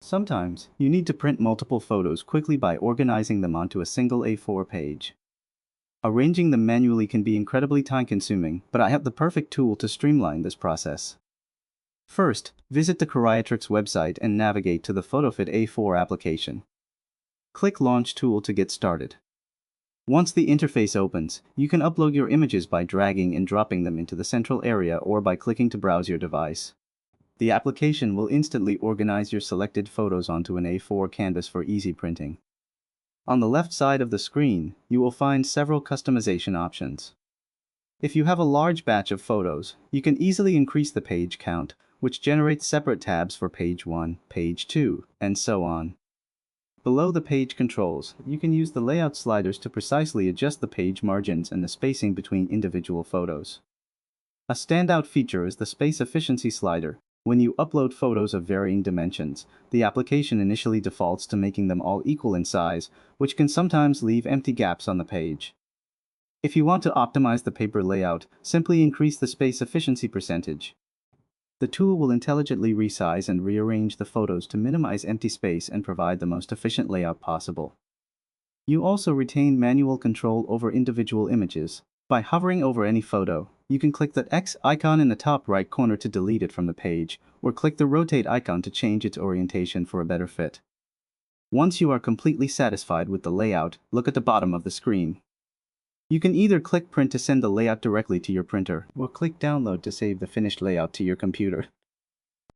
Sometimes, you need to print multiple photos quickly by organizing them onto a single A4 page. Arranging them manually can be incredibly time-consuming, but I have the perfect tool to streamline this process. First, visit the Coriatrix website and navigate to the PhotoFit A4 application. Click Launch Tool to get started. Once the interface opens, you can upload your images by dragging and dropping them into the central area or by clicking to browse your device. The application will instantly organize your selected photos onto an A4 canvas for easy printing. On the left side of the screen, you will find several customization options. If you have a large batch of photos, you can easily increase the page count, which generates separate tabs for page 1, page 2, and so on. Below the page controls, you can use the layout sliders to precisely adjust the page margins and the spacing between individual photos. A standout feature is the space efficiency slider. When you upload photos of varying dimensions, the application initially defaults to making them all equal in size, which can sometimes leave empty gaps on the page. If you want to optimize the paper layout, simply increase the space efficiency percentage. The tool will intelligently resize and rearrange the photos to minimize empty space and provide the most efficient layout possible. You also retain manual control over individual images. By hovering over any photo, you can click the X icon in the top right corner to delete it from the page, or click the rotate icon to change its orientation for a better fit. Once you are completely satisfied with the layout, look at the bottom of the screen. You can either click Print to send the layout directly to your printer, or click Download to save the finished layout to your computer.